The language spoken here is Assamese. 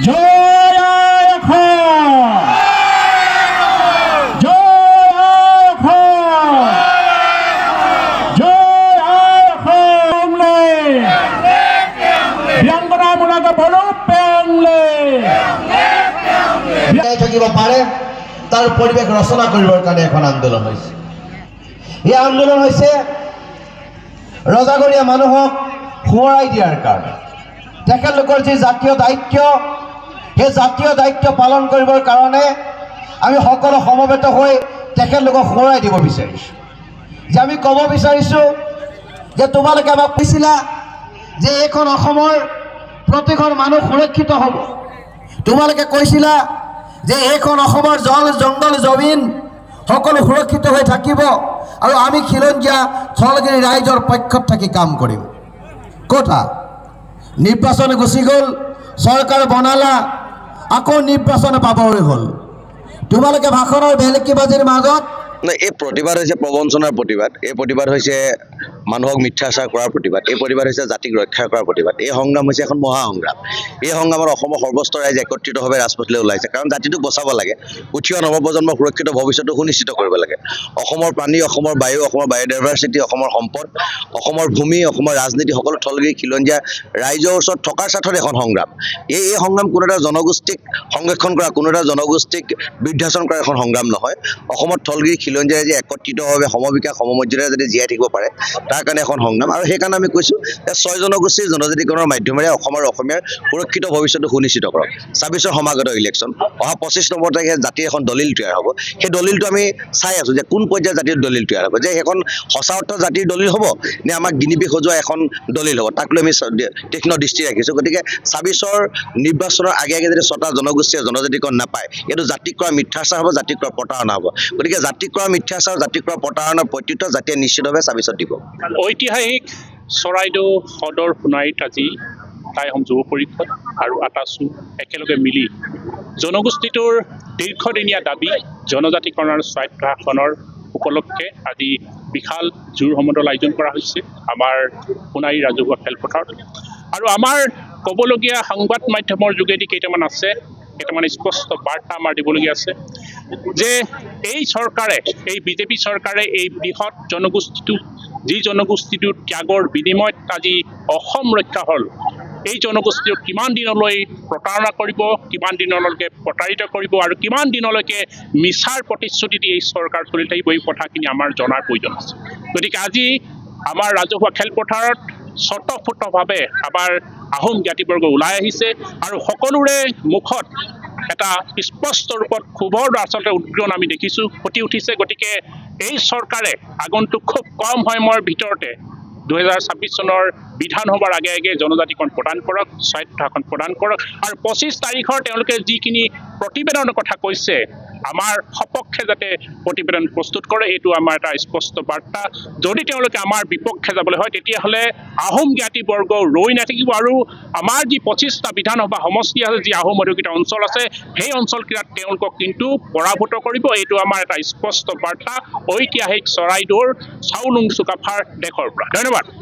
জয় আই অসম, জয় আই অসম, জয় আই অসমলে ব্যংগনামূলক বলো পেংলে থাকিব পাৰে তাৰ পৰিৱেশ ৰচনা কৰিবৰ কাৰণে এখন আন্দোলন হৈছে। এই আন্দোলন হৈছে ৰজাগৰীয়া মানুহক সোঁৱৰাই দিয়াৰ কাৰণে। তেখেতলোকৰ যি জাতীয় দায়িত্ব, সেই জাতীয় দায়িত্ব পালন কৰিবৰ কাৰণে আমি সকলো সমবেত হৈ তেখেতলোকক সোঁৱৰাই দিব বিচাৰিছোঁ। যে আমি ক'ব বিচাৰিছোঁ যে তোমালোকে আমাক কৈছিলা যে এইখন অসমৰ প্ৰতিখন মানুহ সুৰক্ষিত হ'ব। তোমালোকে কৈছিলা যে এইখন অসমৰ জল জংগল জমিন সকলো সুৰক্ষিত হৈ থাকিব আৰু আমি খিলঞ্জীয়া থলগিৰি ৰাইজৰ পক্ষত থাকি কাম কৰিম। কথা নিৰ্বাচন গুচি গ'ল, চৰকাৰ বনালা, আকৌ নিৰ্বাচন পাবই হ'ল। তোমালোকে ভাষণৰ ভেলকিবাজিৰ মাজত এই প্ৰতিবাদ হৈছে প্ৰবঞ্চনাৰ প্ৰতিবাদ। এই প্ৰতিবাদ হৈছে মানুহক মিথ্যাচাৰ কৰাৰ প্ৰতিবাদ। এই প্ৰতিবাদ হৈছে জাতিক ৰক্ষা কৰাৰ প্ৰতিবাদ। এই সংগ্ৰাম হৈছে এখন মহাসংগ্ৰাম। এই সংগ্ৰামত অসমৰ সৰ্বস্ত ৰাইজ একত্ৰিতভাৱে ৰাজপথলৈ ওলাইছে, কাৰণ জাতিটোক বচাব লাগে। উঠি অহা নৱপ্ৰজন্মৰ সুৰক্ষিত ভৱিষ্যতটো সুনিশ্চিত কৰিব লাগে। অসমৰ পানী, অসমৰ বায়ু, অসমৰ বায়'ডাইভাৰ্চিটি, অসমৰ সম্পদ, অসমৰ ভূমি, অসমৰ ৰাজনীতি সকলো থলগিৰি খিলঞ্জীয়া ৰাইজৰ ওচৰত থকাৰ স্বাৰ্থত এখন সংগ্ৰাম। এই সংগ্ৰাম কোনো এটা জনগোষ্ঠীক সংৰক্ষণ কৰা, কোনো এটা জনগোষ্ঠীক বৃদ্ধাচৰণ কৰা এখন সংগ্ৰাম নহয়। অসমত থলগিৰি খিলঞ্জীয়া যে একত্ৰিতভাৱে সমবিকাশ সমমৰ্যাদাৰে যদি জীয়াই থাকিব পাৰে, তাৰ কাৰণে এখন সংগ্ৰাম। আৰু সেইকাৰণে আমি কৈছোঁ যে 6 জনগোষ্ঠীৰ জনজাতিকৰণৰ মাধ্যমেৰে অসমৰ অসমীয়াৰ সুৰক্ষিত ভৱিষ্যতটো সুনিশ্চিত কৰক। 26ৰ সমাগত ইলেকশ্যন, অহা 25 নম্বৰ তাৰিখে জাতিৰ এখন দলিল তৈয়াৰ হ'ব। সেই দলিলটো আমি চাই আছোঁ যে কোন পৰ্যায়ত জাতিৰ দলিল তৈয়াৰ হ'ব, যে সেইখন সঁচা অৰ্থ জাতিৰ দলিল হ'ব নে আমাক গিনিপি সজোৱা এখন দলিল হ'ব, তাক লৈ আমি তীক্ষ্ণ দৃষ্টি ৰাখিছোঁ। গতিকে 26ৰ নিৰ্বাচনৰ আগে আগে যদি 6টা জনগোষ্ঠীয়ে জনজাতিকৰণ নাপায়, এইটো জাতিক কৰা মিথ্যাচাৰ হ'ব, জাতিক কৰা প্ৰতাৰণা হ'ব। গতিকে জাতিক কৰা মিথ্যাচাৰ, জাতিক কৰা প্ৰতাৰণাৰ প্ৰত্যুত্তৰ জাতিয়ে নিশ্চিতভাৱে 26ত দিব। ঐতিহাসিক চৰাইদেউ সদৰ সোণাৰীত আজি টাই অসম যুৱ পৰিষদ আৰু আটাচু একেলগে মিলি জনগোষ্ঠীটোৰ দীৰ্ঘদিনীয়া দাবী জনজাতিকৰণৰ স্বায়ত্ত শাসনৰ উপলক্ষে আজি বিশাল জোৰ সমদল আয়োজন কৰা হৈছে আমাৰ সোণাৰী ৰাজহুৱা খেলপথাৰত। আৰু আমাৰ ক'বলগীয়া সংবাদ মাধ্যমৰ যোগেদি কেইটামান স্পষ্ট বাৰ্তা আমাৰ দিবলগীয়া আছে যে এই চৰকাৰে, এই বিজেপি চৰকাৰে এই বৃহৎ জনগোষ্ঠীটোৰ ত্যাগৰ বিনিময়ত আজি অসম ৰক্ষা হ'ল, এই জনগোষ্ঠীক কিমান দিনলৈ প্ৰতাৰণা কৰিব, কিমান দিনলৈকে প্ৰতাৰিত কৰিব আৰু কিমান দিনলৈকে মিছাৰ প্ৰতিশ্ৰুতি দি এই চৰকাৰ চলি থাকিব, এই কথাখিনি আমাৰ জনাৰ প্ৰয়োজন আছে। গতিকে আজি আমাৰ ৰাজহুৱা খেলপথাৰত স্বতঃস্ফূৰ্তভাৱে আমাৰ আহোম জ্ঞাতিবৰ্গ ওলাই আহিছে আৰু সকলোৰে মুখত এটা স্পষ্ট ৰূপত ক্ষোভৰ আচলতে উদ্গীৰণ আমি দেখিছোঁ, ফুটি উঠিছে। গতিকে এই চৰকাৰে আগন্তুক খুব কম সময়ৰ ভিতৰতে 2026 চনৰ বিধানসভাৰ আগে আগে জনজাতিকৰণ প্ৰদান কৰক, স্বায়ত্ত শাসন প্ৰদান কৰক আৰু 25 তাৰিখৰ তেওঁলোকে যিখিনি প্ৰতিবেদনৰ কথা কৈছে, আমাৰ সপক্ষে যাতে প্ৰতিবেদন প্ৰস্তুত কৰে, এইটো আমাৰ এটা স্পষ্ট বাৰ্তা। যদি তেওঁলোকে আমাৰ বিপক্ষে যাবলৈ হয়, তেতিয়াহ'লে আহোম জ্ঞাতিবৰ্গ ৰৈ নাথাকিব আৰু আমাৰ যি 25টা বিধানসভা সমষ্টি আছে, যি আহোম অধিকৃত অঞ্চল আছে, সেই অঞ্চলকেইটাত তেওঁলোকক কিন্তু পৰাভূত কৰিব। এইটো আমাৰ এটা স্পষ্ট বাৰ্তা ঐতিহাসিক চৰাইদেউৰ চাউলুং চুকাফাৰ দেশৰ পৰা। ধন্যবাদ।